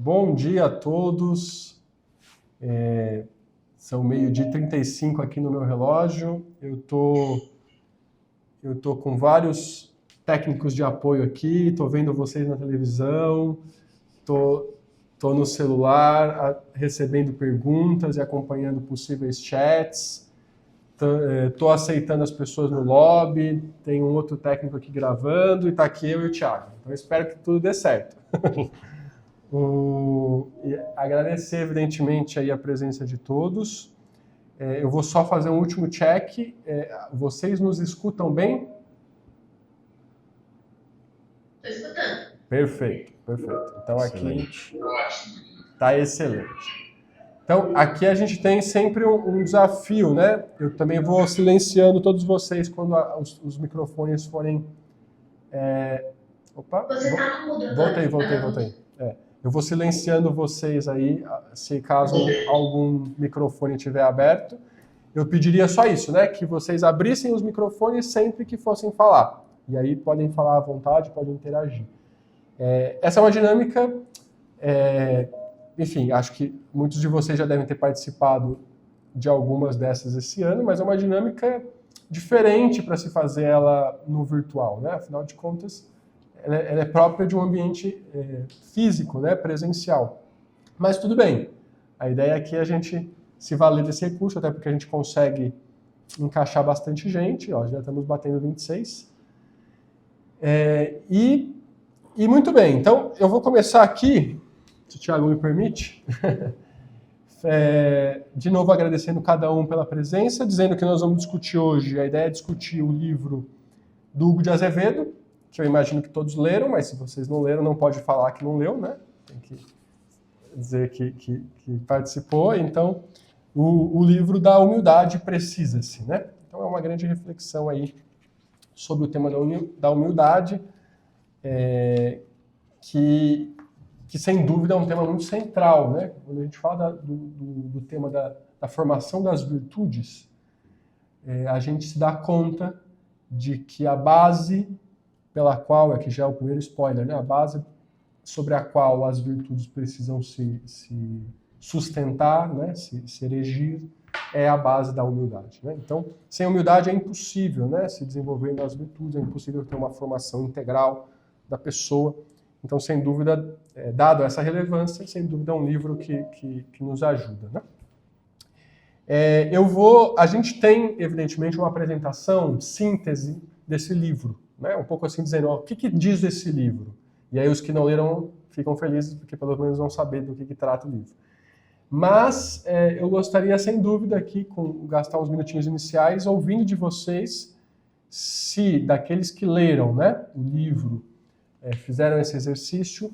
Bom dia a todos. São 12h35 aqui no meu relógio. Eu tô com vários técnicos de apoio aqui, tô vendo vocês na televisão, tô no celular recebendo perguntas e acompanhando possíveis chats. Tô aceitando as pessoas no lobby, tem um outro técnico aqui gravando e tá aqui eu e o Thiago. Então eu espero que tudo dê certo. E agradecer, evidentemente, aí a presença de todos. Eu vou só fazer um último check. Vocês nos escutam bem? Estou escutando. Perfeito. Então aqui está excelente. Então aqui a gente tem sempre um desafio, né? Eu também vou silenciando todos vocês quando os microfones forem... Opa! Você está no mudo. Voltei. Eu vou silenciando vocês aí, se caso algum microfone estiver aberto. Eu pediria só isso, né? Que vocês abrissem os microfones sempre que fossem falar. E aí podem falar à vontade, podem interagir. Essa é uma dinâmica... Enfim, acho que muitos de vocês já devem ter participado de algumas dessas esse ano, mas é uma dinâmica diferente para se fazer ela no virtual, né? Afinal de contas, ela é própria de um ambiente físico, né? Presencial. Mas tudo bem. A ideia aqui é a gente se valer desse recurso, até porque a gente consegue encaixar bastante gente. Ó, já estamos batendo 26. E muito bem. Então, eu vou começar aqui, se o Thiago me permite, de novo agradecendo cada um pela presença, dizendo que nós vamos discutir hoje, a ideia é discutir o livro do Hugo de Azevedo, que eu imagino que todos leram, mas se vocês não leram, não pode falar que não leu, né? Tem que dizer que participou. Então, o livro da humildade precisa-se, né? Então, é uma grande reflexão aí sobre o tema da humildade, que sem dúvida é um tema muito central, né? Quando a gente fala do tema da formação das virtudes, a gente se dá conta de que a base pela qual, aqui já é o primeiro spoiler, né? A base sobre a qual as virtudes precisam se sustentar, né? se erigir, é a base da humildade, né? Então, sem humildade é impossível, né? Se desenvolver nas virtudes, é impossível ter uma formação integral da pessoa. Então, sem dúvida, dado essa relevância, sem dúvida é um livro que nos ajuda, né? A gente tem, evidentemente, uma apresentação, síntese desse livro, né? Um pouco assim dizendo, ó, o que diz desse livro? E aí os que não leram ficam felizes, porque pelo menos vão saber do que trata o livro. Mas eu gostaria, sem dúvida, aqui, gastar uns minutinhos iniciais, ouvindo de vocês, se daqueles que leram, né, o livro, fizeram esse exercício,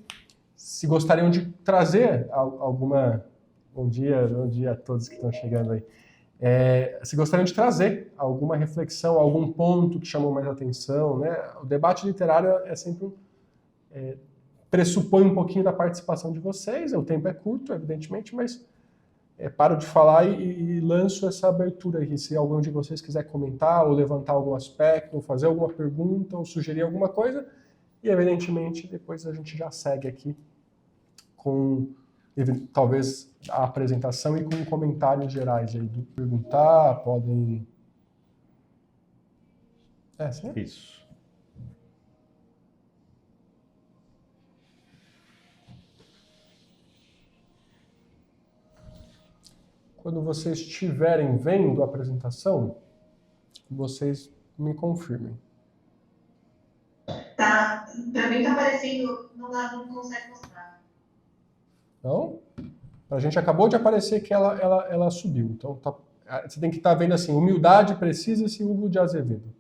se gostariam de trazer alguma... Bom dia a todos que estão chegando aí. Se gostariam de trazer alguma reflexão, algum ponto que chamou mais atenção, né? O debate literário é sempre pressupõe um pouquinho da participação de vocês. O tempo é curto, evidentemente, mas paro de falar e lanço essa abertura aí. Se algum de vocês quiser comentar ou levantar algum aspecto, ou fazer alguma pergunta, ou sugerir alguma coisa, e evidentemente depois a gente já segue aqui com talvez a apresentação e com comentários gerais aí do perguntar, podem... Isso. Quando vocês estiverem vendo a apresentação, vocês me confirmem. Tá, pra mim tá aparecendo, não consegue mostrar. Não? A gente acabou de aparecer que ela subiu. Então você tem que estar vendo assim, humildade precisa-se, Hugo de Azevedo.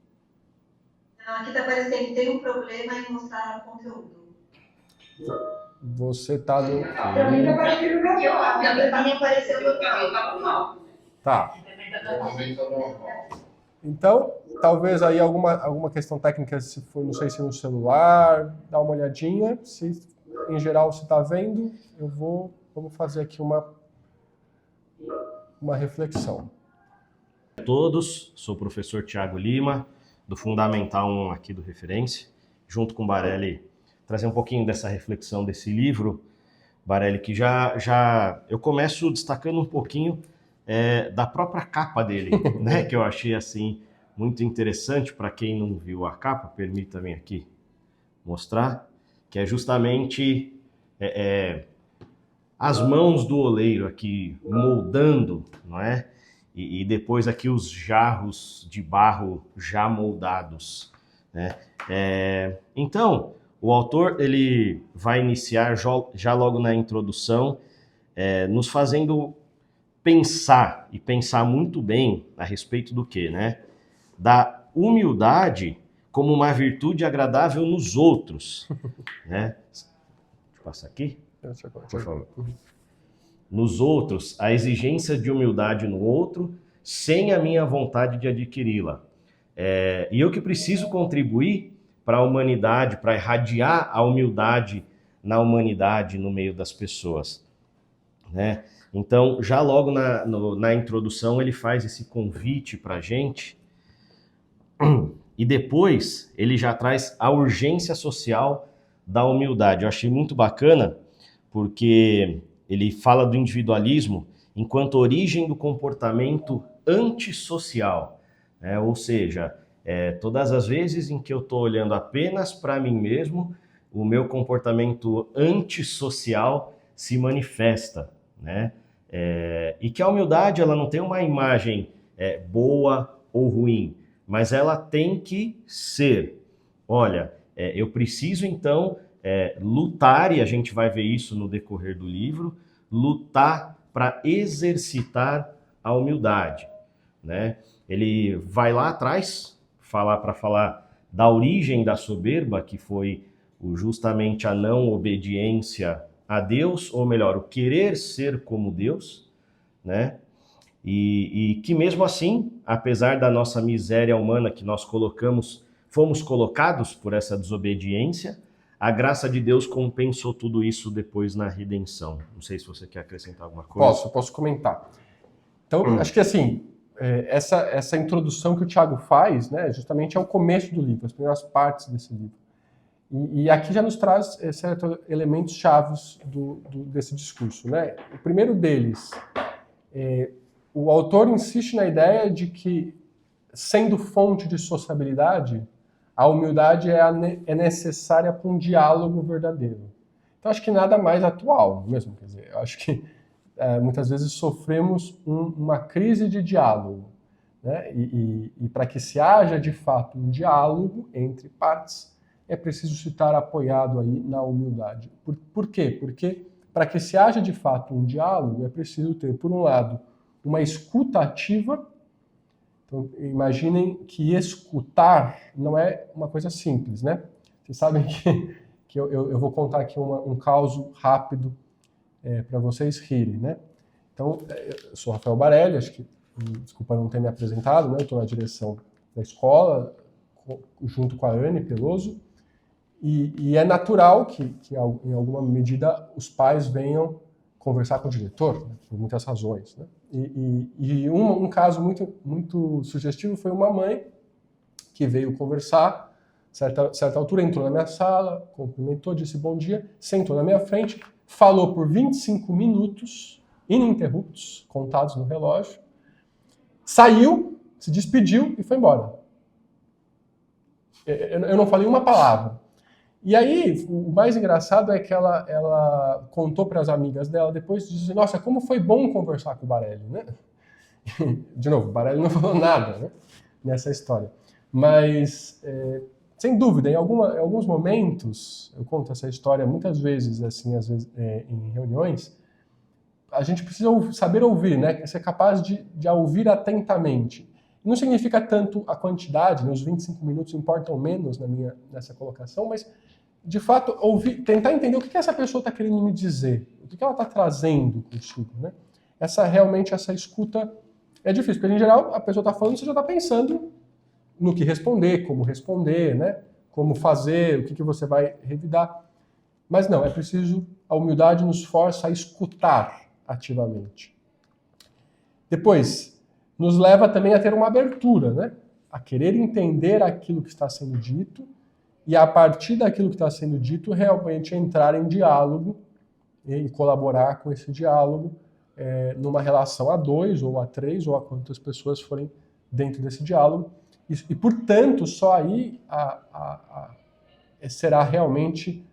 Não, aqui tá aparecendo que tem um problema em mostrar o conteúdo. Você tá no... Pra mim apareceu normal. Tá. Então, talvez aí alguma questão técnica, se for, não sei se no celular, dá uma olhadinha. Se em geral você está vendo, vamos fazer aqui uma reflexão. A todos, sou o professor Thiago Lima, do Fundamental 1 aqui do Referência, junto com o Barelli, trazer um pouquinho dessa reflexão desse livro, Barelli, que eu começo destacando um pouquinho da própria capa dele, né? Que eu achei assim muito interessante. Para quem não viu a capa, permita-me aqui mostrar, que é justamente as mãos do oleiro aqui moldando, não é? E depois aqui os jarros de barro já moldados, né? Então, o autor ele vai iniciar já logo na introdução, nos fazendo pensar, e pensar muito bem a respeito do quê, né? Da humildade como uma virtude agradável nos outros, né? Deixa eu passar aqui. Por favor. Nos outros, a exigência de humildade no outro, sem a minha vontade de adquiri-la. E eu que preciso contribuir para a humanidade, para irradiar a humildade na humanidade, no meio das pessoas, né? Então, já logo na introdução, ele faz esse convite para a gente, e depois ele já traz a urgência social da humildade. Eu achei muito bacana, porque ele fala do individualismo enquanto origem do comportamento antissocial, né? Ou seja, todas as vezes em que eu estou olhando apenas para mim mesmo, o meu comportamento antissocial se manifesta, né? E que a humildade ela não tem uma imagem boa ou ruim, mas ela tem que ser. Olha, eu preciso então lutar, e a gente vai ver isso no decorrer do livro, lutar para exercitar a humildade, né? Ele vai lá atrás falar da origem da soberba, que foi justamente a não obediência a Deus, ou melhor, o querer ser como Deus, né? E que mesmo assim, apesar da nossa miséria humana que nós fomos colocados por essa desobediência, a graça de Deus compensou tudo isso depois na redenção. Não sei se você quer acrescentar alguma coisa. Posso comentar. Então, acho que assim, essa introdução que o Tiago faz, né, justamente é o começo do livro, as primeiras partes desse livro. E aqui já nos traz certos elementos chaves desse discurso, né? O primeiro deles, o autor insiste na ideia de que, sendo fonte de sociabilidade, a humildade é necessária para um diálogo verdadeiro. Então, acho que nada mais atual, mesmo. Quer dizer, eu acho que muitas vezes sofremos uma crise de diálogo, né? E para que se haja, de fato, um diálogo entre partes, é preciso estar apoiado aí na humildade. Por quê? Porque para que se haja, de fato, um diálogo, é preciso ter, por um lado, uma escuta ativa. Então, imaginem que escutar não é uma coisa simples, né? Vocês sabem que eu vou contar aqui um caso rápido para vocês rirem, né? Então, eu sou Rafael Barelli, acho que, desculpa não ter me apresentado, né? Eu estou na direção da escola, junto com a Anne Peloso, e é natural que, em alguma medida, os pais venham conversar com o diretor, né? Por muitas razões, né? E um caso muito, muito sugestivo foi uma mãe que veio conversar, certa altura entrou na minha sala, cumprimentou, disse bom dia, sentou na minha frente, falou por 25 minutos, ininterruptos, contados no relógio, saiu, se despediu e foi embora. Eu não falei uma palavra. E aí, o mais engraçado é que ela contou para as amigas dela depois, disse, nossa, como foi bom conversar com o Barelli, né? De novo, o Barelli não falou nada, né, nessa história. Mas, sem dúvida, em alguns momentos, eu conto essa história muitas vezes, assim, às vezes, em reuniões, a gente precisa saber ouvir, né? Ser capaz de ouvir atentamente. Não significa tanto a quantidade, né? Os 25 minutos importam menos nessa colocação, mas, de fato, tentar entender o que essa pessoa está querendo me dizer, o que ela está trazendo consigo, né? Realmente, essa escuta é difícil, porque, em geral, a pessoa está falando, você já está pensando no que responder, né? Como fazer, o que você vai revidar. Mas não, é preciso, a humildade nos força a escutar ativamente. Depois, nos leva também a ter uma abertura, né? A querer entender aquilo que está sendo dito e, a partir daquilo que está sendo dito, realmente entrar em diálogo e colaborar com esse diálogo numa relação a dois, ou a três, ou a quantas pessoas forem dentro desse diálogo. E portanto, só aí será realmente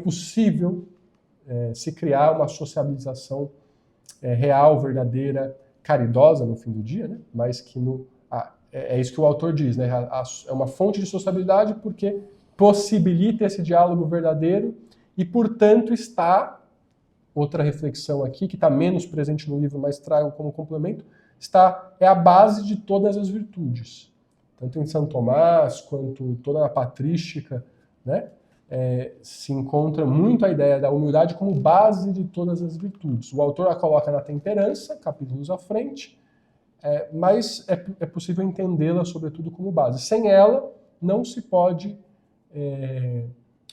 possível se criar uma sociabilização real, verdadeira, caridosa no fim do dia, né? Mas que é isso que o autor diz, né? É uma fonte de sociabilidade porque possibilita esse diálogo verdadeiro e, portanto, outra reflexão aqui, que está menos presente no livro, mas trago como complemento, é a base de todas as virtudes. Tanto em São Tomás, quanto toda a patrística, né? Se encontra muito a ideia da humildade como base de todas as virtudes. O autor a coloca na temperança, capítulos à frente, mas é possível entendê-la, sobretudo, como base. Sem ela, não se pode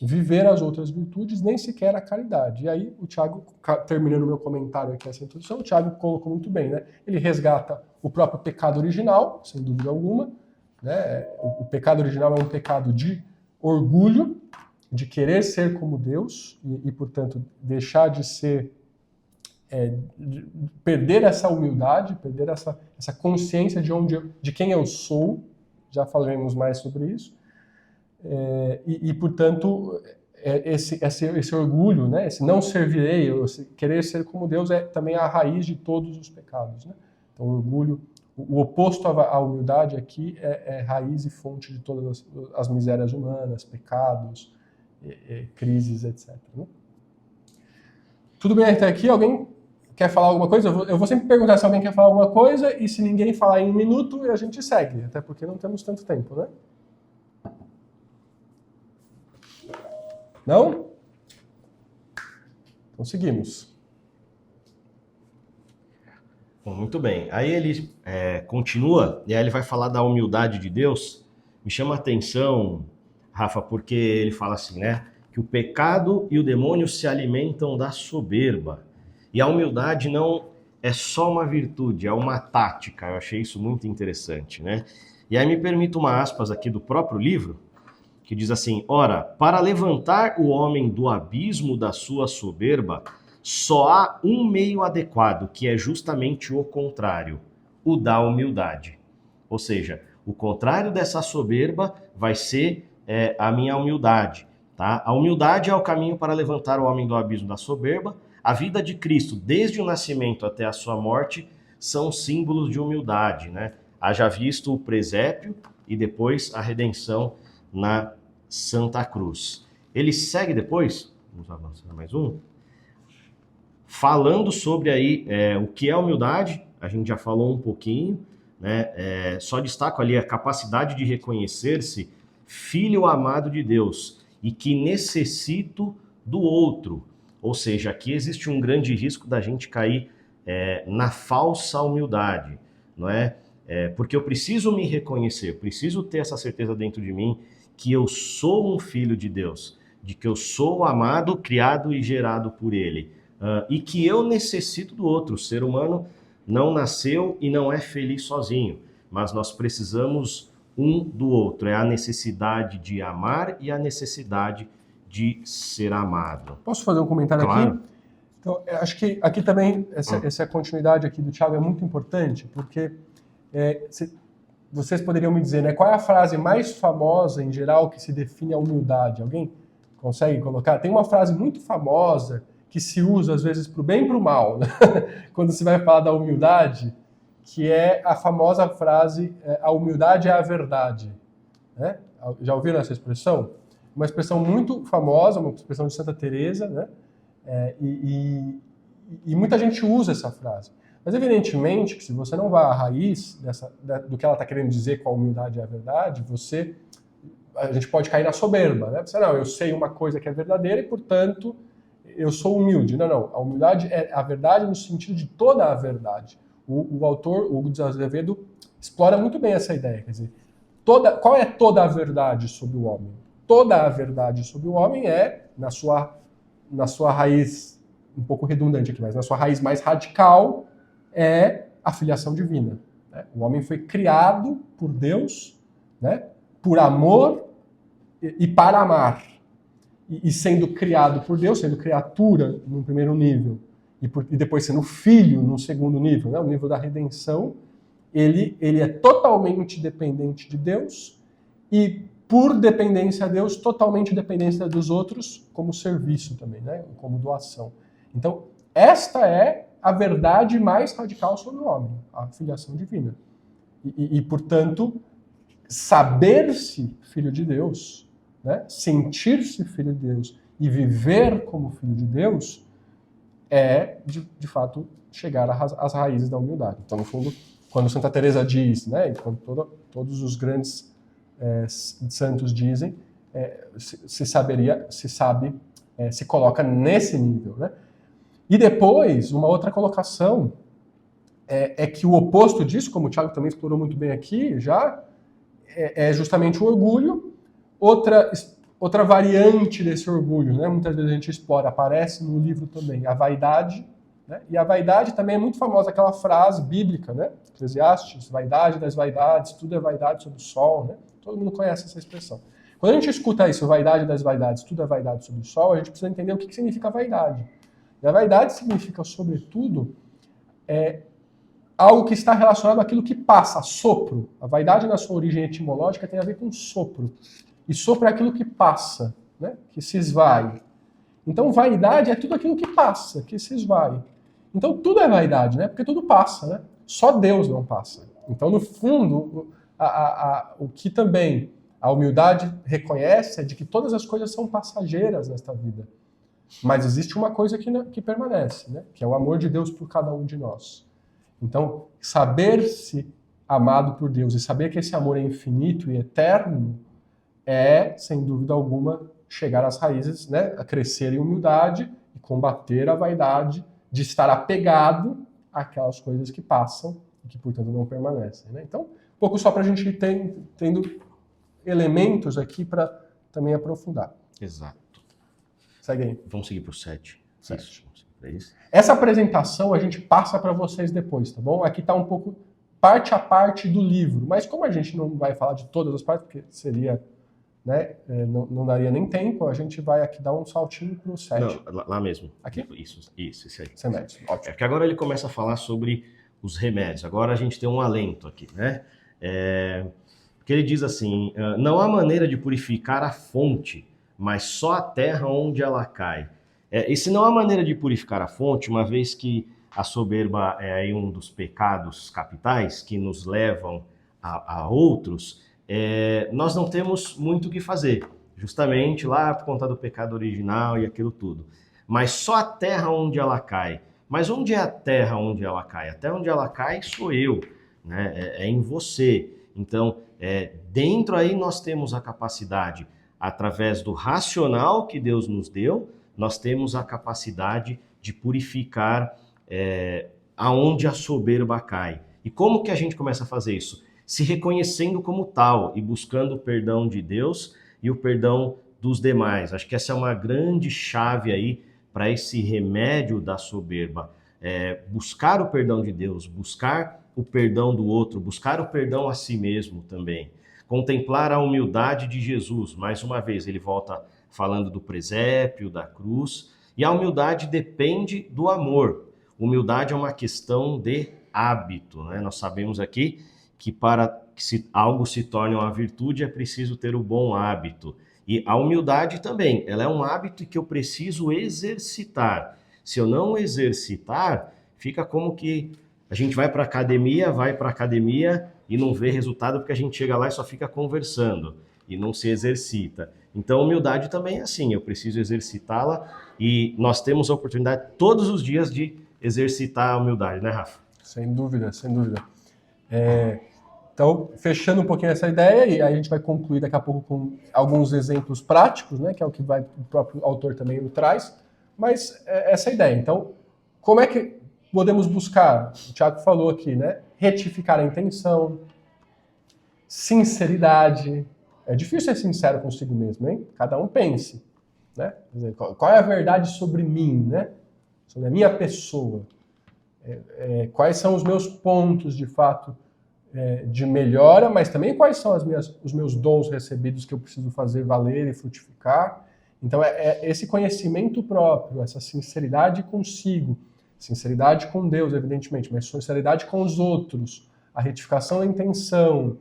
viver as outras virtudes, nem sequer a caridade. E aí, o Tiago, terminando o meu comentário aqui, essa introdução, o Tiago colocou muito bem, né? Ele resgata o próprio pecado original, sem dúvida alguma, né? O pecado original é um pecado de orgulho, de querer ser como Deus e portanto, deixar de ser, perder essa humildade, perder essa consciência de quem eu sou. Já falaremos mais sobre isso. Portanto, esse orgulho, né, esse não servirei, esse querer ser como Deus é também a raiz de todos os pecados, né? Então, o orgulho, o oposto à humildade aqui é raiz e fonte de todas as misérias humanas, pecados, crises, etc. Né? Tudo bem até aqui? Alguém quer falar alguma coisa? Eu vou sempre perguntar se alguém quer falar alguma coisa e se ninguém falar em 1 minuto, a gente segue, até porque não temos tanto tempo, né? Não? Então seguimos. Bom, muito bem. Aí ele continua, e aí ele vai falar da humildade de Deus. Me chama a atenção, Rafa, porque ele fala assim, né? Que o pecado e o demônio se alimentam da soberba. E a humildade não é só uma virtude, é uma tática. Eu achei isso muito interessante, né? E aí me permito uma aspas aqui do próprio livro, que diz assim: ora, para levantar o homem do abismo da sua soberba, só há um meio adequado, que é justamente o contrário, o da humildade. Ou seja, o contrário dessa soberba vai ser a minha humildade. Tá? A humildade é o caminho para levantar o homem do abismo da soberba. A vida de Cristo, desde o nascimento até a sua morte, são símbolos de humildade, né? Haja visto o presépio e depois a redenção na Santa Cruz. Ele segue depois, vamos avançar mais um, falando sobre aí o que é humildade. A gente já falou um pouquinho, né? Só destaco ali a capacidade de reconhecer-se filho amado de Deus e que necessito do outro. Ou seja, aqui existe um grande risco da gente cair na falsa humildade, não é? Porque eu preciso me reconhecer, preciso ter essa certeza dentro de mim que eu sou um filho de Deus, de que eu sou amado, criado e gerado por Ele, e que eu necessito do outro. O ser humano não nasceu e não é feliz sozinho, mas nós precisamos um do outro. É a necessidade de amar e a necessidade de ser amado. Posso fazer um comentário Claro. aqui? Então, acho que aqui também, essa continuidade aqui do Tiago é muito importante, porque vocês poderiam me dizer, né, qual é a frase mais famosa, em geral, que se define a humildade? Alguém consegue colocar? Tem uma frase muito famosa que se usa, às vezes, para o bem e para o mal, né? Quando se vai falar da humildade, que é a famosa frase, a humildade é a verdade. Né? Já ouviram essa expressão? Uma expressão muito famosa, uma expressão de Santa Teresa, né? E muita gente usa essa frase. Mas, evidentemente, que se você não vai à raiz do que ela está querendo dizer com a humildade é a verdade, a gente pode cair na soberba, né? Você, não, eu sei uma coisa que é verdadeira e, portanto, eu sou humilde. Não. A humildade é a verdade no sentido de toda a verdade. O autor, Hugo de Azevedo, explora muito bem essa ideia. Quer dizer, qual é toda a verdade sobre o homem? Toda a verdade sobre o homem na sua raiz, um pouco redundante aqui, mas na sua raiz mais radical, é a filiação divina. Né? O homem foi criado por Deus, né? Por amor e para amar. e sendo criado por Deus, sendo criatura no primeiro nível, e depois sendo filho no segundo nível, né, o nível da redenção, ele é totalmente dependente de Deus e, por dependência a Deus, totalmente dependência dos outros como serviço também, né, como doação. Então, esta é a verdade mais radical sobre o homem, a filiação divina. E portanto, saber-se filho de Deus, né, sentir-se filho de Deus e viver como filho de Deus é, de fato, chegar às raízes da humildade. Então, no fundo, quando Santa Teresa diz, né, e quando todos os grandes santos dizem, se coloca nesse nível, né? E depois, uma outra colocação é que o oposto disso, como o Thiago também explorou muito bem aqui, já é justamente o orgulho. Outra variante desse orgulho, né? Muitas vezes a gente explora, aparece no livro também, a vaidade, né? E a vaidade também é muito famosa, aquela frase bíblica, né? Eclesiastes, vaidade das vaidades, tudo é vaidade sob o sol, né? Todo mundo conhece essa expressão. Quando a gente escuta isso, vaidade das vaidades, tudo é vaidade sob o sol, a gente precisa entender o que significa vaidade. E a vaidade significa, sobretudo, algo que está relacionado àquilo que passa, sopro. A vaidade, na sua origem etimológica, tem a ver com sopro. E sopro é aquilo que passa, né? Que se esvai. Então, vaidade é tudo aquilo que passa, que se esvai. Então, tudo é vaidade, né? Porque tudo passa, né? Só Deus não passa. Então, no fundo, o que também a humildade reconhece é de que todas as coisas são passageiras nesta vida. Mas existe uma coisa que permanece, né? Que é o amor de Deus por cada um de nós. Então, saber-se amado por Deus e saber que esse amor é infinito e eterno é, sem dúvida alguma, chegar às raízes, né? A crescer em humildade e combater a vaidade de estar apegado àquelas coisas que passam e que, portanto, não permanecem, né? Então, um pouco só para a gente ir tendo elementos aqui para também aprofundar. Exato. Segue aí. Vamos seguir para o 7. Isso. Essa apresentação a gente passa para vocês depois, tá bom? Aqui está um pouco parte a parte do livro, mas como a gente não vai falar de todas as partes, porque seria, né, não daria nem tempo, a gente vai aqui dar um saltinho para o 7. Não, lá mesmo. Aqui? Isso, esse aí. Remédios, ótimo. Porque agora ele começa a falar sobre os remédios. Agora a gente tem um alento aqui, né? Porque ele diz assim, não há maneira de purificar a fonte, mas só a terra onde ela cai. E se não há maneira de purificar a fonte, uma vez que a soberba é aí um dos pecados capitais que nos levam a outros, nós não temos muito o que fazer, justamente lá por conta do pecado original e aquilo tudo. Mas só a terra onde ela cai. Mas onde é a terra onde ela cai? A terra onde ela cai sou eu, né? É em você. Então, dentro aí nós temos a capacidade, através do racional que Deus nos deu, nós temos a capacidade de purificar aonde a soberba cai. E como que a gente começa a fazer isso? Se reconhecendo como tal e buscando o perdão de Deus e o perdão dos demais. Acho que essa é uma grande chave aí para esse remédio da soberba. Buscar o perdão de Deus, buscar o perdão do outro, buscar o perdão a si mesmo também. Contemplar a humildade de Jesus. Mais uma vez, ele volta falando do presépio, da cruz. E a humildade depende do amor. Humildade é uma questão de hábito, né? Nós sabemos aqui que para que algo se torne uma virtude é preciso ter o bom hábito. E a humildade também, ela é um hábito que eu preciso exercitar. Se eu não exercitar, fica como que a gente vai para a academia e não vê resultado porque a gente chega lá e só fica conversando e não se exercita. Então, a humildade também é assim, eu preciso exercitá-la e nós temos a oportunidade todos os dias de exercitar a humildade, né, Rafa? Sem dúvida, sem dúvida. Então, fechando um pouquinho essa ideia, e aí a gente vai concluir daqui a pouco com alguns exemplos práticos, né, que é o que o próprio autor também nos traz, mas essa é a ideia. Então, como é que podemos buscar? O Thiago falou aqui, né? Retificar a intenção, sinceridade. É difícil ser sincero consigo mesmo, hein? Cada um pense, né? Quer dizer, qual é a verdade sobre mim, né? Sobre a minha pessoa. Quais são os meus pontos, de fato, de melhora, mas também quais são os meus dons recebidos que eu preciso fazer valer e frutificar. Então, esse conhecimento próprio, essa sinceridade consigo, sinceridade com Deus, evidentemente, mas sinceridade com os outros, a retificação da intenção,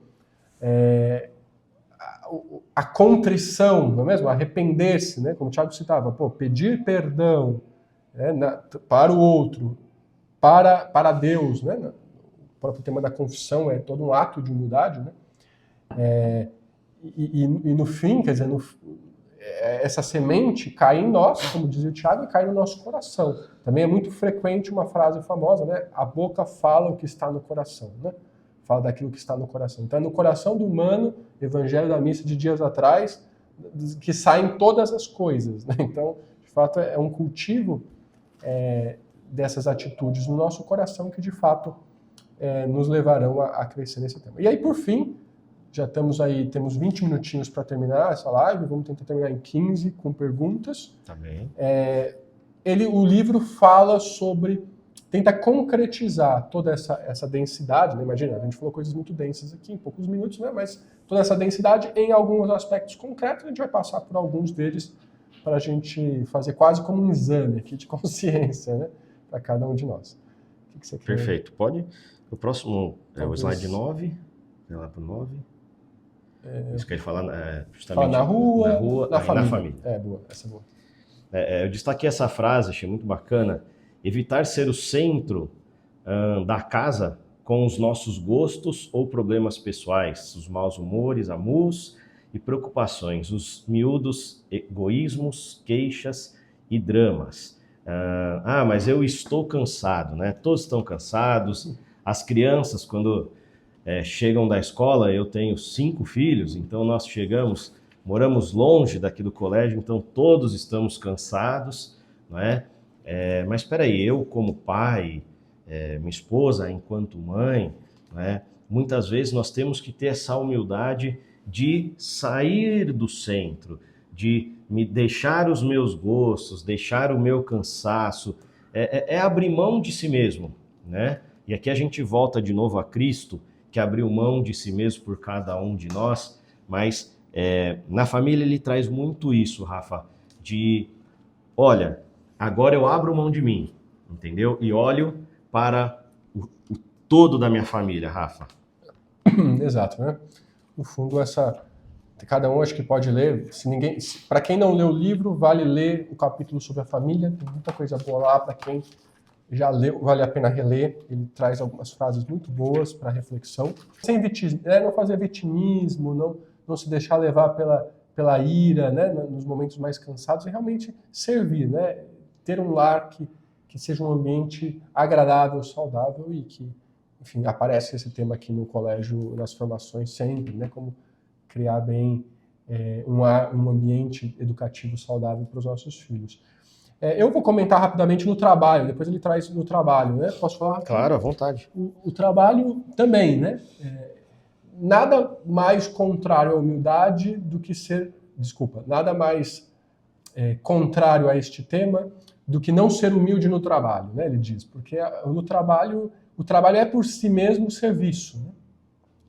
a contrição, não é mesmo? Arrepender-se, né? Como o Tiago citava, pedir perdão, né? Para o outro, para Deus, né? O próprio tema da confissão é todo um ato de humildade, né? E no fim, quer dizer, essa semente cai em nós, como dizia o Tiago, e cai no nosso coração. Também é muito frequente uma frase famosa, né? A boca fala o que está no coração, né? Fala daquilo que está no coração. Então é no coração do humano, Evangelho da Missa de dias atrás, que saem todas as coisas, né? Então, de fato, é um cultivo dessas atitudes no nosso coração que, de fato, nos levarão a crescer nesse tema. E aí, por fim, já temos 20 minutinhos para terminar essa live, vamos tentar terminar em 15 com perguntas. Tá bem. O livro fala sobre, tenta concretizar toda essa densidade, né? Imagina, a gente falou coisas muito densas aqui em poucos minutos, né? Mas toda essa densidade em alguns aspectos concretos, a gente vai passar por alguns deles para a gente fazer quase como um exame aqui de consciência, né? Para cada um de nós. O que você quer? Perfeito. Pode? O próximo é o Talvez. slide 9. Vai lá para o 9. Isso que ele fala justamente Fala na rua, na família. Boa, essa é boa. Eu destaquei essa frase, achei muito bacana. Evitar ser o centro da casa com os nossos gostos ou problemas pessoais, os maus humores, amus e preocupações, os miúdos egoísmos, queixas e dramas. Mas eu estou cansado, né? Todos estão cansados. As crianças, quando chegam da escola, eu tenho 5 filhos, então nós moramos longe daqui do colégio, então todos estamos cansados, não é? Mas espera aí, eu como pai, minha esposa enquanto mãe, não é? Muitas vezes nós temos que ter essa humildade de sair do centro, de me deixar os meus gostos, deixar o meu cansaço, abrir mão de si mesmo, né? E aqui a gente volta de novo a Cristo, que abriu mão de si mesmo por cada um de nós, mas na família ele traz muito isso, Rafa, de, olha, agora eu abro mão de mim, entendeu? E olho para o todo da minha família, Rafa. Exato, né? No fundo, cada um acho que pode ler. Para quem não leu o livro, vale ler o capítulo sobre a família. Tem muita coisa boa lá. Para quem já leu, vale a pena reler. Ele traz algumas frases muito boas para reflexão. Sem vitimismo, não fazer vitimismo, não se deixar levar pela ira, né? Nos momentos mais cansados, e realmente servir, né? Ter um lar que seja um ambiente agradável, saudável e que, enfim, aparece esse tema aqui no colégio, nas formações sempre, né? Como criar bem um ambiente educativo saudável para os nossos filhos. Eu vou comentar rapidamente no trabalho, depois ele traz no trabalho, né? Posso falar? Claro, à vontade. O trabalho também, né? Nada mais contrário à humildade do que nada mais contrário a este tema do que não ser humilde no trabalho, né? Ele diz, porque no trabalho, o trabalho é por si mesmo serviço, né?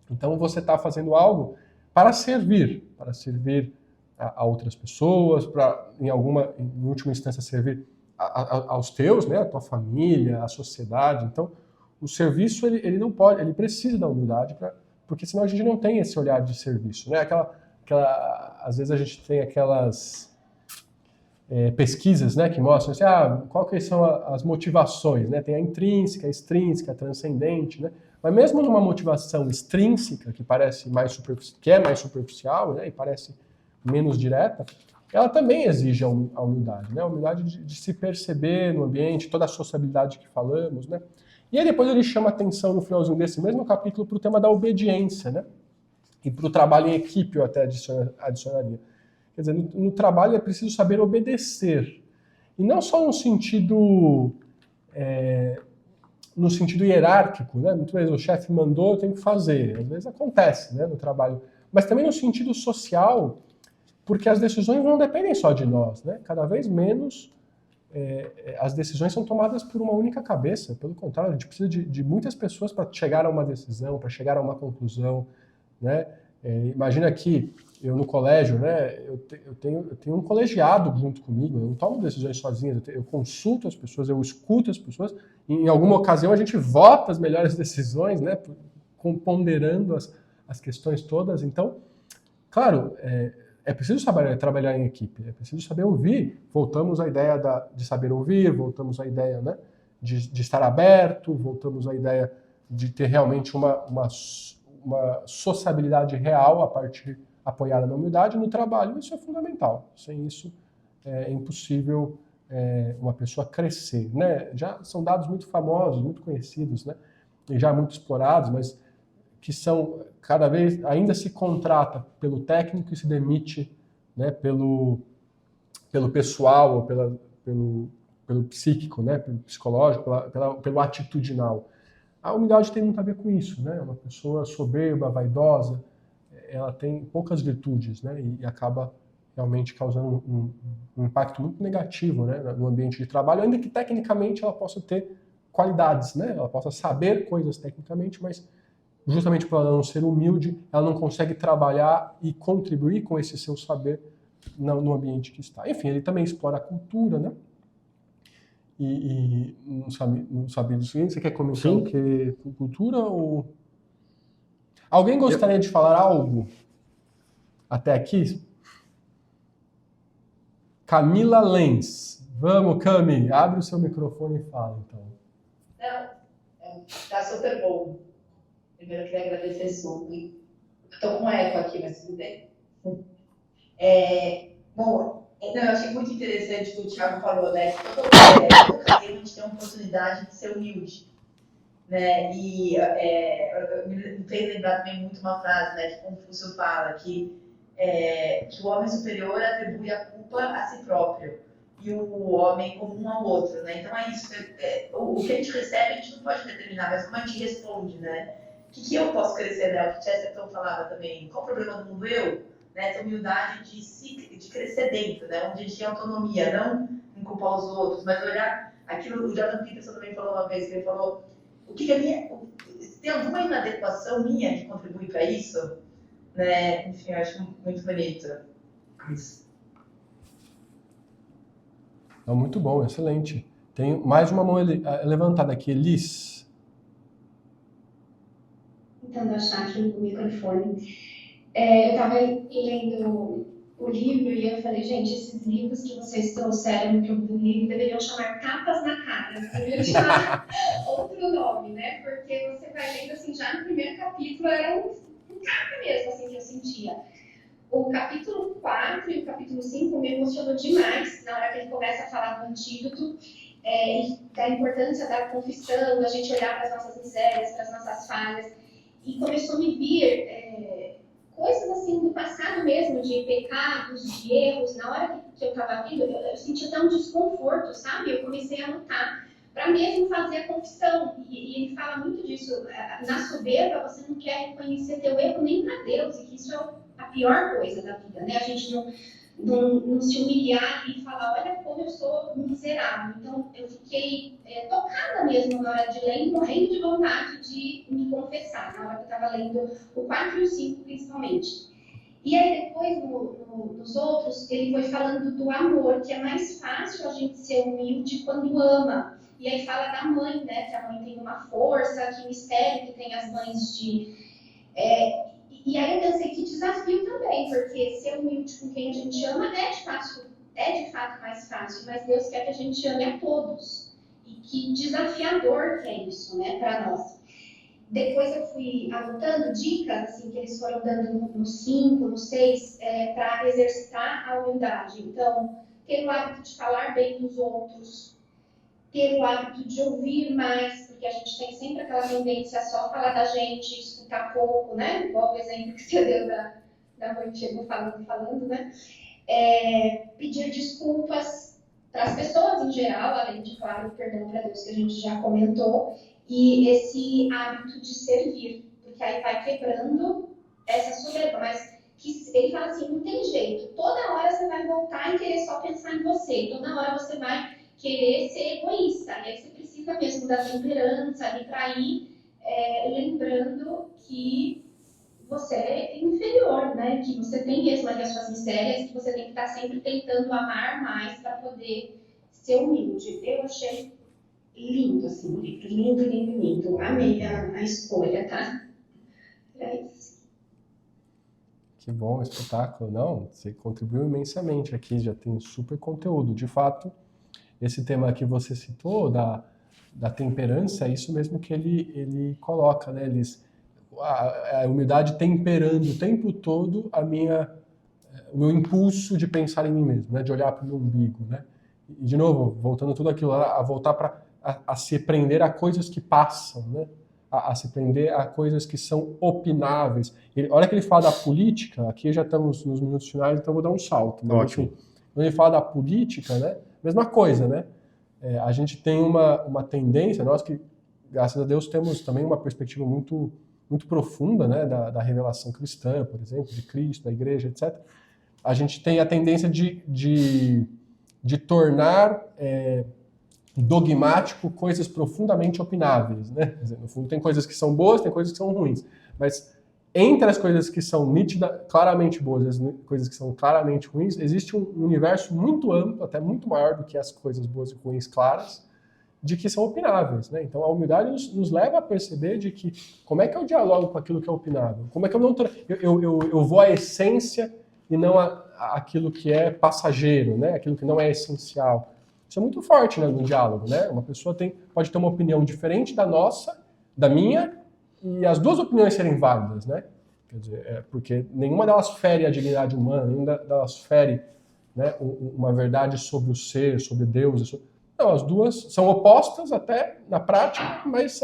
Então você está fazendo algo para servir a outras pessoas, para, em última instância, servir aos teus, né, a tua família, a sociedade. Então, o serviço, ele não pode, ele precisa da humildade, porque senão a gente não tem esse olhar de serviço, né? Às vezes a gente tem aquelas pesquisas, né, que mostram assim, quais são as motivações, né? Tem a intrínseca, a extrínseca, a transcendente, né? Mas mesmo numa motivação extrínseca, que parece mais superficial, né, e parece menos direta, ela também exige a humildade, né? A humildade de se perceber no ambiente, toda a sociabilidade que falamos, né? E aí depois ele chama atenção no finalzinho desse mesmo capítulo para o tema da obediência, né? E para o trabalho em equipe eu até adicionaria. Quer dizer, no trabalho é preciso saber obedecer. E não só no sentido hierárquico, né? Muitas vezes o chefe mandou, eu tenho que fazer. Às vezes acontece, né, no trabalho. Mas também no sentido social, porque as decisões não dependem só de nós, né? Cada vez menos as decisões são tomadas por uma única cabeça. Pelo contrário, a gente precisa de muitas pessoas para chegar a uma decisão, para chegar a uma conclusão, né? Imagina que eu no colégio, né, eu tenho um colegiado junto comigo, eu não tomo decisões sozinho, eu consulto as pessoas, eu escuto as pessoas, e em alguma ocasião a gente vota as melhores decisões, né, ponderando as questões todas. Então, claro, é preciso saber trabalhar em equipe, é preciso saber ouvir. Voltamos à ideia de saber ouvir, voltamos à ideia, né, de estar aberto, voltamos à ideia de ter realmente uma sociabilidade real a partir apoiada na humildade no trabalho. Isso é fundamental. Sem isso é impossível uma pessoa crescer, né? Já são dados muito famosos, muito conhecidos, né? E já muito explorados, mas que são cada vez ainda se contrata pelo técnico e se demite, né, pelo pessoal ou pelo psíquico, né, pelo psicológico, pelo atitudinal. A humildade tem muito a ver com isso, né? Uma pessoa soberba, vaidosa, ela tem poucas virtudes, né? E acaba realmente causando um impacto muito negativo, né, no ambiente de trabalho, ainda que tecnicamente ela possa ter qualidades, né? Ela possa saber coisas tecnicamente, mas justamente por ela não ser humilde, ela não consegue trabalhar e contribuir com esse seu saber no ambiente que está. Enfim, ele também explora a cultura, né? E não sabe do seguinte, você quer comentar Sim. o que? Cultura ou... Alguém gostaria de falar algo até aqui? Camila Lenz. Vamos, Cami, abre o seu microfone e fala, então. Não, tá super bom. Primeiro eu queria agradecer super. Estou com eco aqui, mas tudo bem. Bom, então eu achei muito interessante o que o Thiago falou, né? Que todo mundo a gente tem uma oportunidade de ser humilde, né? E me fez lembrar também muito uma frase, né? Que Confúcio fala que o homem superior atribui a culpa a si próprio e o homem comum ao outro, né? Então é isso. O que a gente recebe a gente não pode determinar, mas como a gente responde, né? O que eu posso crescer, né? O que Chesterton falava também. Qual o problema do mundo? Essa humildade de crescer dentro, né? Onde a gente tem autonomia, não em culpar os outros, mas olhar aquilo. O Jordan Peterson também falou uma vez, que ele falou: o que é minha, tem alguma inadequação minha que contribui para isso? Né? Enfim, eu acho muito bonito isso. Muito bom, excelente. Tem mais uma mão levantada aqui, Elis. Tentando achar aqui o microfone. Eu estava lendo o livro e eu falei, gente, esses livros que vocês trouxeram no Clube do Livro deveriam chamar Tapas na Cara, deveriam chamar outro nome, né? Porque você vai lendo assim, já no primeiro capítulo era um tapa mesmo, assim, que eu sentia. O capítulo 4 e o capítulo 5 me emocionou demais na hora que ele começa a falar do antídoto e da importância da confissão, da gente olhar para as nossas misérias, para as nossas falhas. E começou a me vir coisas assim do passado mesmo, de pecados, de erros. Na hora que eu estava vindo, eu senti até um desconforto, sabe? Eu comecei a lutar para mesmo fazer a confissão. E ele fala muito disso. Na soberba, você não quer reconhecer teu erro nem para Deus, e que isso é a pior coisa da vida, né? A gente não se humilhar e falar, olha como eu sou miserável. Então, eu fiquei tocada mesmo na hora de ler, morrendo de vontade de me confessar, na hora que eu estava lendo o 4 e o 5, principalmente. E aí, depois, nos outros, ele foi falando do amor, que é mais fácil a gente ser humilde quando ama. E aí fala da mãe, né? Que a mãe tem uma força, que mistério que tem as mães de... E aí eu pensei que desafio também, porque ser humilde com quem a gente ama é de fato mais fácil, mas Deus quer que a gente ame a todos. E que desafiador que é isso, né, para nós. Depois eu fui anotando dicas, assim, que eles foram dando no 5, no 6, para exercitar a humildade. Então, ter o hábito de falar bem dos outros, ter o hábito de ouvir mais, porque a gente tem sempre aquela tendência a só falar da gente, escutar pouco, né? Igual o exemplo que você deu da mãe que chegou falando, né? Pedir desculpas para as pessoas em geral, além de, claro, o perdão para Deus que a gente já comentou, e esse hábito de servir, porque aí vai quebrando essa soberba, mas ele fala assim, não tem jeito, toda hora você vai voltar e querer só pensar em você, toda hora você vai querer ser egoísta, e aí você precisa mesmo da temperança ali para ir lembrando que você é inferior, né? Que você tem mesmo ali as suas misérias, que você tem que estar sempre tentando amar mais para poder ser humilde. Eu achei lindo, assim, o livro. Lindo, lindo, lindo. Amei a escolha, tá? É isso. Que bom, espetáculo. Não, você contribuiu imensamente aqui, já tem super conteúdo. De fato, esse tema que você citou, da temperança, é isso mesmo que ele coloca, né? A humildade temperando o tempo todo o meu impulso de pensar em mim mesmo, né? De olhar para o meu umbigo, né? E, de novo, voltando tudo aquilo lá, a voltar a se prender a coisas que passam, né? A se prender a coisas que são opináveis. Olha que ele fala da política, aqui já estamos nos minutos finais, então vou dar um salto. Mas, Ótimo. enfim, quando ele fala da política, né? Mesma coisa, né? A gente tem uma tendência, nós que, graças a Deus, temos também uma perspectiva muito, muito profunda, né? Da revelação cristã, por exemplo, de Cristo, da igreja, etc. A gente tem a tendência de tornar dogmático coisas profundamente opináveis, né? Quer dizer, no fundo, tem coisas que são boas, tem coisas que são ruins, mas entre as coisas que são claramente boas e as coisas que são claramente ruins, existe um universo muito amplo, até muito maior do que as coisas boas e ruins claras, de que são opináveis, né? Então a humildade nos leva a perceber de que como é que eu dialogo com aquilo que é opinável? Como é que eu não eu vou à essência e não aquilo que é passageiro, né? Aquilo que não é essencial. Isso é muito forte, né, no diálogo, né? Uma pessoa pode ter uma opinião diferente da nossa, da minha, e as duas opiniões serem válidas, né? Quer dizer, porque nenhuma delas fere a dignidade humana, nenhuma delas fere, né, uma verdade sobre o ser, sobre Deus. Não, as duas são opostas até na prática, mas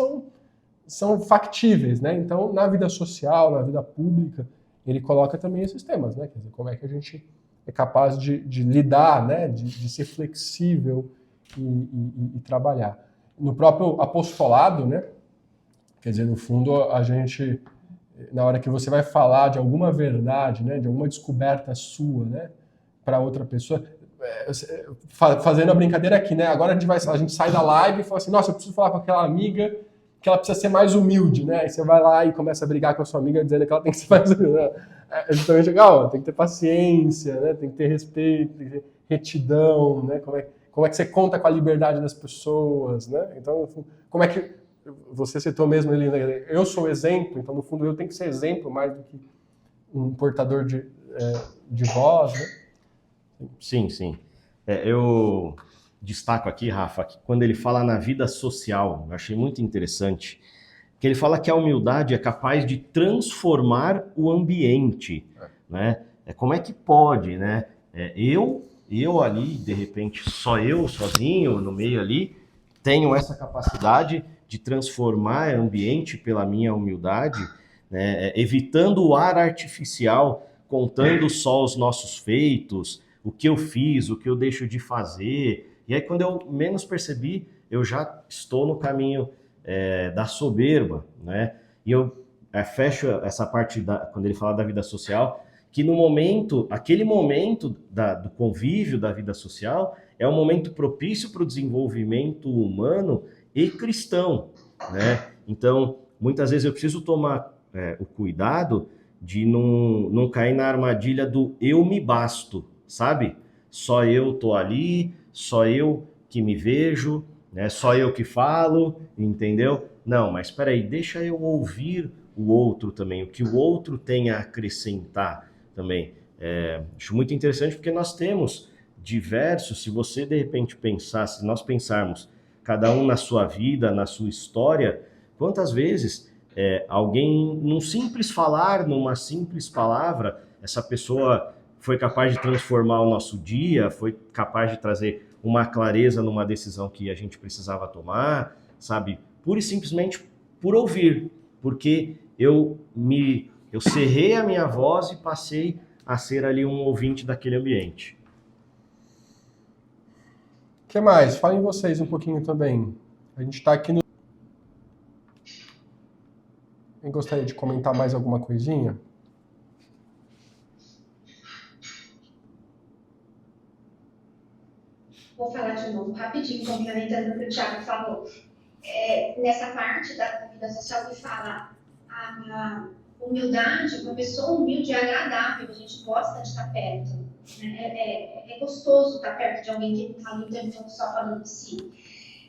são factíveis, né? Então, na vida social, na vida pública, ele coloca também esses temas, né? Quer dizer, como é que a gente é capaz de lidar, né? De ser flexível e trabalhar. No próprio apostolado, né? Quer dizer, no fundo, a gente, na hora que você vai falar de alguma verdade, né? De alguma descoberta sua, né? Para outra pessoa, fazendo a brincadeira aqui, né? Agora a gente sai da live e fala assim, nossa, eu preciso falar com aquela amiga que ela precisa ser mais humilde, né? Aí você vai lá e começa a brigar com a sua amiga dizendo que ela tem que ser mais humilde. É justamente legal, tem que ter paciência, né? Tem que ter respeito, tem que ter retidão, né? Como é que você conta com a liberdade das pessoas, né? Então, como é que você citou mesmo, Elina, eu sou exemplo, então no fundo eu tenho que ser exemplo mais do que um portador de voz, né? Sim, sim. Eu destaco aqui, Rafa, que quando ele fala na vida social, eu achei muito interessante, que ele fala que a humildade é capaz de transformar o ambiente, né? Como é que pode, né? Eu ali, de repente, só eu, sozinho, no meio ali, tenho essa capacidade de transformar o ambiente pela minha humildade, né? Evitando o ar artificial, contando só os nossos feitos, o que eu fiz, o que eu deixo de fazer. E aí, quando eu menos percebi, eu já estou no caminho da soberba, né? E eu fecho essa parte, quando ele fala da vida social, que no momento, aquele momento do convívio da vida social é um momento propício para o desenvolvimento humano e cristão, né? Então, muitas vezes eu preciso tomar o cuidado de não cair na armadilha do eu me basto, sabe? Só eu tô ali, só eu que me vejo, né? Só eu que falo, entendeu? Não, mas espera aí, deixa eu ouvir o outro também, o que o outro tem a acrescentar também. Acho muito interessante porque nós temos diversos, se você de repente pensar, se nós pensarmos cada um na sua vida, na sua história, quantas vezes alguém, num simples falar, numa simples palavra, essa pessoa foi capaz de transformar o nosso dia, foi capaz de trazer uma clareza numa decisão que a gente precisava tomar, sabe? Pura e simplesmente por ouvir, porque eu cerrei a minha voz e passei a ser ali um ouvinte daquele ambiente. O que mais? Falem vocês um pouquinho também. A gente está aqui no... Quem gostaria de comentar mais alguma coisinha? Vou falar de novo, rapidinho, complementando o que o Thiago falou. Nessa parte da vida social que fala humildade, uma pessoa humilde é agradável, a gente gosta de estar perto. Né? É gostoso estar perto de alguém que não está ali o tempo todo só falando de si.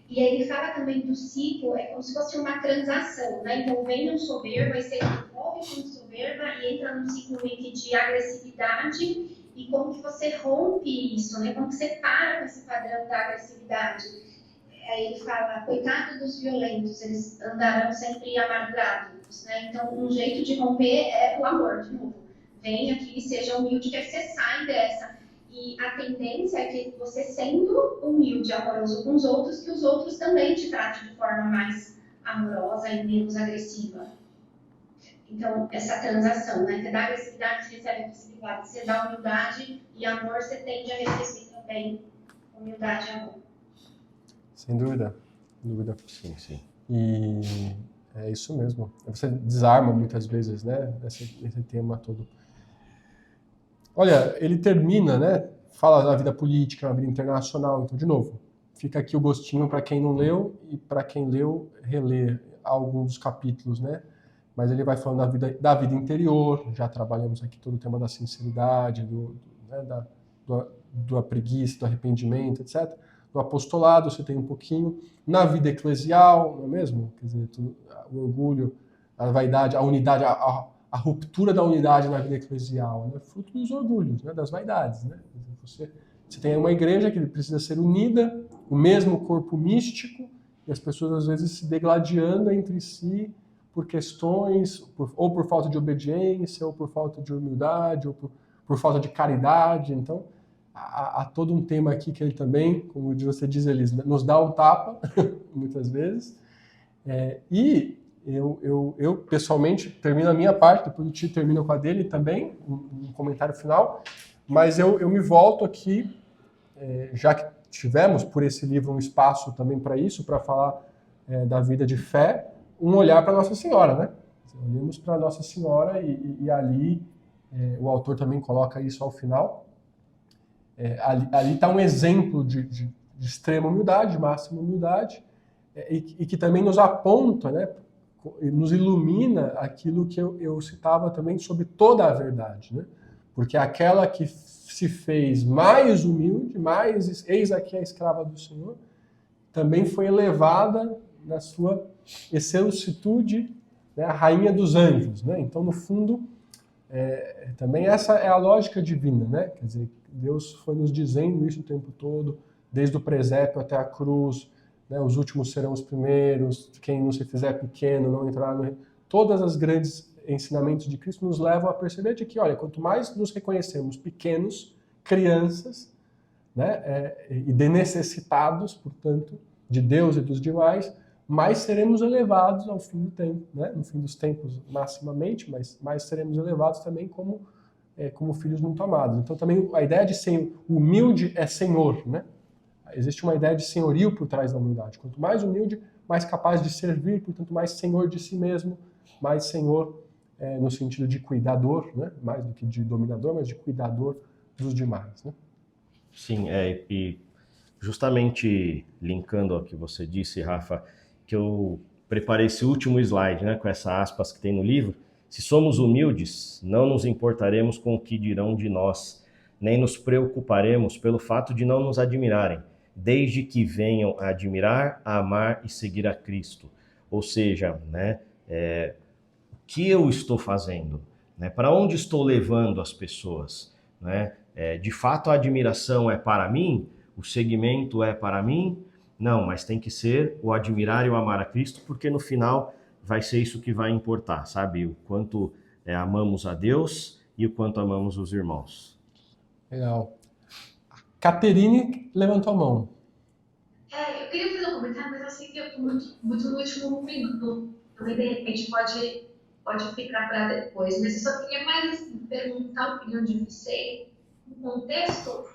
E aí ele fala também do ciclo, é como se fosse uma transação, né? Então vem um soberbo, aí você envolve com soberba e entra num ciclo meio que de agressividade, e como que você rompe isso, né? Como que você para com esse padrão da agressividade. Aí ele fala, coitado dos violentos, eles andarão sempre amargurados, né? Então um jeito de romper é o amor, de novo. Vem aqui, seja humilde, que você sai dessa. E a tendência é que você, sendo humilde e amoroso com os outros, que os outros também te tratem de forma mais amorosa e menos agressiva. Então, essa transação, né? Você dá agressividade, você recebe agressividade. Você dá humildade e amor, você tende a receber também humildade e amor. Sem dúvida. Sem dúvida. Sim, sim. E é isso mesmo. Você desarma muitas vezes, né? Esse tema todo. Olha, ele termina, né? Fala da vida política, da vida internacional. Então, de novo, fica aqui o gostinho para quem não leu e para quem leu, reler alguns dos capítulos, né? Mas ele vai falando da vida interior. Já trabalhamos aqui todo o tema da sinceridade, da preguiça, do arrependimento, etc. No apostolado você tem um pouquinho. Na vida eclesial, não é mesmo? Quer dizer, o orgulho, a vaidade, a unidade, a ruptura da unidade na vida eclesial, né? Fruto dos orgulhos, né? Das vaidades, né? Você tem uma igreja que precisa ser unida, o mesmo corpo místico, e as pessoas às vezes se degladiando entre si por questões, ou por falta de obediência, ou por falta de humildade, ou por falta de caridade. Então, há todo um tema aqui que ele também, como você diz, Elis, nos dá um tapa, muitas vezes. E eu pessoalmente termino a minha parte, depois o Tito termina com a dele também, um comentário final, mas eu me volto aqui, já que tivemos por esse livro um espaço também para isso, para falar da vida de fé, um olhar para Nossa Senhora, né? Olhamos para Nossa Senhora e ali o autor também coloca isso ao final. Ali está um exemplo de extrema humildade, de máxima humildade, e que também nos aponta, né? Nos ilumina aquilo que eu citava também sobre toda a verdade, né? Porque aquela que se fez mais humilde, eis aqui a escrava do Senhor, também foi elevada na sua excelsitude, né, a rainha dos anjos, né? Então, no fundo, também essa é a lógica divina, né? Quer dizer, Deus foi nos dizendo isso o tempo todo, desde o presépio até a cruz, né? Os últimos serão os primeiros, quem não se fizer pequeno não entrará no reino. Todas as grandes ensinamentos de Cristo nos levam a perceber de que, olha, quanto mais nos reconhecemos pequenos, crianças, né, e necessitados, portanto, de Deus e dos demais, mais seremos elevados ao fim do tempo, né? No fim dos tempos, maximamente, mas mais seremos elevados também como filhos muito amados. Então, também a ideia de ser humilde é senhor, né? Existe uma ideia de senhorio por trás da humildade. Quanto mais humilde, mais capaz de servir, portanto, mais senhor de si mesmo, mais senhor no sentido de cuidador, né? Mais do que de dominador, mas de cuidador dos demais, né? Sim, e justamente linkando ao que você disse, Rafa, que eu preparei esse último slide, né, com essa aspas que tem no livro. Se somos humildes, não nos importaremos com o que dirão de nós, nem nos preocuparemos pelo fato de não nos admirarem, desde que venham a admirar, a amar e seguir a Cristo. Ou seja, né, o que eu estou fazendo? Né, para onde estou levando as pessoas? Né? De fato, a admiração é para mim? O seguimento é para mim? Não, mas tem que ser o admirar e o amar a Cristo, porque no final vai ser isso que vai importar, sabe? O quanto amamos a Deus e o quanto amamos os irmãos. Legal. Caterine levantou a mão. Eu queria fazer um comentário, mas eu sei que eu estou muito no último minuto. Também, de repente, pode ficar para depois. Mas eu só queria mais assim, perguntar a opinião de vocês no contexto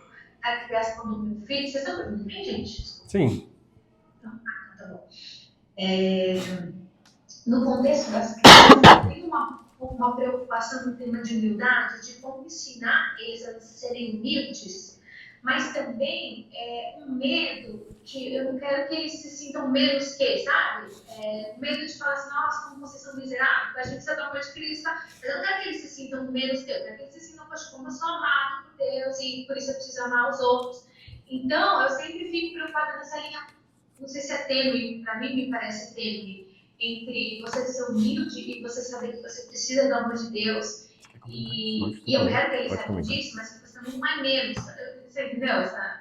da criação do meu filho. Vocês estão ouvindo bem, gente? Sim. Tá bom. No contexto das crianças, tem uma preocupação no tema de humildade, de como ensinar eles a serem humildes, mas também um medo que eu não quero que eles se sintam menos que, sabe? Medo de falar assim, nossa, como vocês são miseráveis, a gente precisa do amor de Cristo, tá? Mas eu não quero que eles se sintam menos que eu quero que eles se sintam, poxa, como eu sou amado por Deus e por isso eu preciso amar os outros. Então, eu sempre fico preocupada nessa linha, não sei se é tênue, pra mim me parece tênue, entre você ser humilde e você saber que você precisa do amor de Deus. E eu quero que eles saibam disso, mas que você não é menos. Você entendeu essa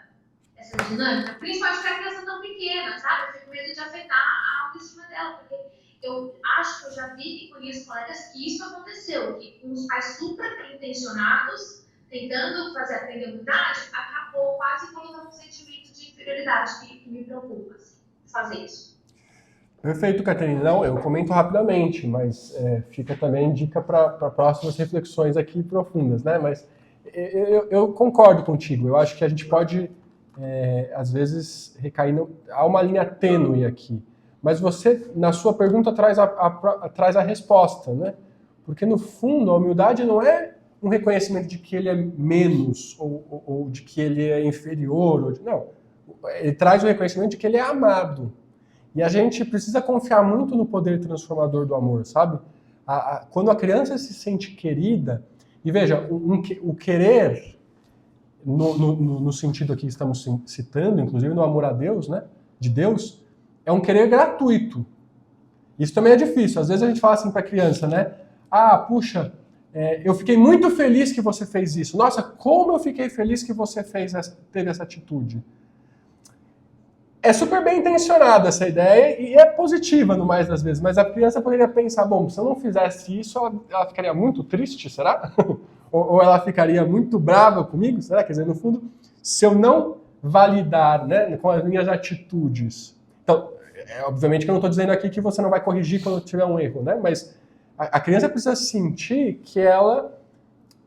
dinâmica? Principalmente para a criança tão pequena, sabe? Eu fico com medo de afetar a autoestima dela, porque eu acho que eu já vi e conheço colegas que isso aconteceu, que com os pais super intencionados, tentando fazer aprender humildade, acabou quase colocando um sentimento de inferioridade que me preocupa, assim, fazer isso. Perfeito, Catarina. Não, eu comento rapidamente, mas fica também dica para próximas reflexões aqui profundas, né? Mas eu concordo contigo. Eu acho que a gente pode, às vezes, recair... Há uma linha tênue aqui. Mas você, na sua pergunta, traz a resposta, né? Porque, no fundo, a humildade não é um reconhecimento de que ele é menos ou de que ele é inferior. Não. Ele traz o reconhecimento de que ele é amado. E a gente precisa confiar muito no poder transformador do amor, sabe? Quando a criança se sente querida, e veja, o querer, no sentido aqui que estamos citando, inclusive no amor a Deus, né? De Deus, é um querer gratuito. Isso também é difícil. Às vezes a gente fala assim para a criança, né? Ah, puxa, eu fiquei muito feliz que você fez isso. Nossa, como eu fiquei feliz que você teve essa atitude. É super bem intencionada essa ideia e é positiva no mais das vezes, mas a criança poderia pensar, bom, se eu não fizesse isso, ela ficaria muito triste, será? ou ela ficaria muito brava comigo, será? Quer dizer, no fundo, se eu não validar, né, com as minhas atitudes... Então, obviamente que eu não estou dizendo aqui que você não vai corrigir quando tiver um erro, né? Mas a criança precisa sentir que ela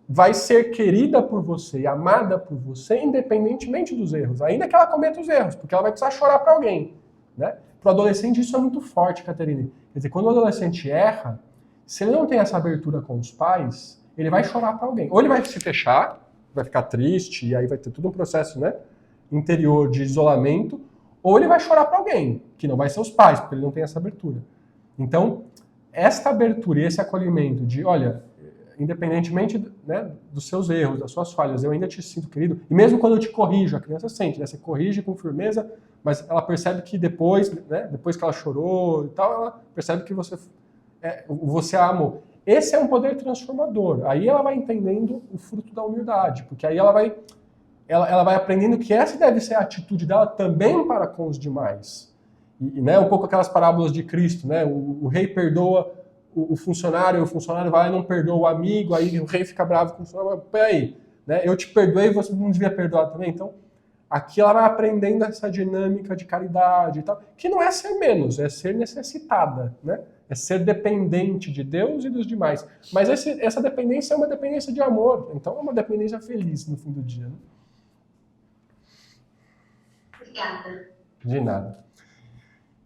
vai ser querida por você e amada por você, independentemente dos erros, ainda que ela cometa os erros, porque ela vai precisar chorar para alguém, né? Para o adolescente isso é muito forte, Catarina. Quer dizer, quando o adolescente erra, se ele não tem essa abertura com os pais, ele vai chorar para alguém. Ou ele vai se fechar, vai ficar triste, e aí vai ter todo um processo, né, interior de isolamento, ou ele vai chorar para alguém, que não vai ser os pais, porque ele não tem essa abertura. Então, esta abertura e esse acolhimento de, olha, independentemente, né, dos seus erros, das suas falhas, eu ainda te sinto querido. E mesmo quando eu te corrijo, a criança sente, né? Você corrige com firmeza, mas ela percebe que depois, né, depois que ela chorou e tal, ela percebe que você a amou. Esse é um poder transformador. Aí ela vai entendendo o fruto da humildade, porque aí ela vai aprendendo que essa deve ser a atitude dela também para com os demais. E né, um pouco aquelas parábolas de Cristo, né? O rei perdoa o funcionário vai lá e não perdoa o amigo, aí o rei fica bravo com o funcionário, mas peraí, né? Eu te perdoei e você não devia perdoar também. Então, aqui ela vai aprendendo essa dinâmica de caridade e tal, que não é ser menos, é ser necessitada, né? É ser dependente de Deus e dos demais. Mas essa dependência é uma dependência de amor, então é uma dependência feliz no fim do dia. Né? Obrigada. De nada.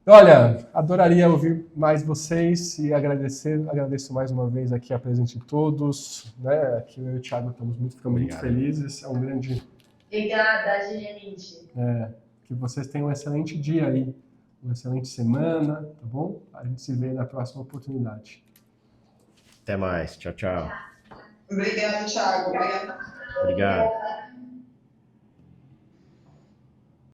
Olha, adoraria ouvir mais vocês e agradeço mais uma vez aqui a presença de todos, né? Aqui eu e o Thiago ficamos muito felizes, é um grande... Obrigada, genuinamente. Que vocês tenham um excelente dia aí, uma excelente semana, tá bom? A gente se vê na próxima oportunidade. Até mais, tchau, tchau. Obrigado, Thiago. Obrigado.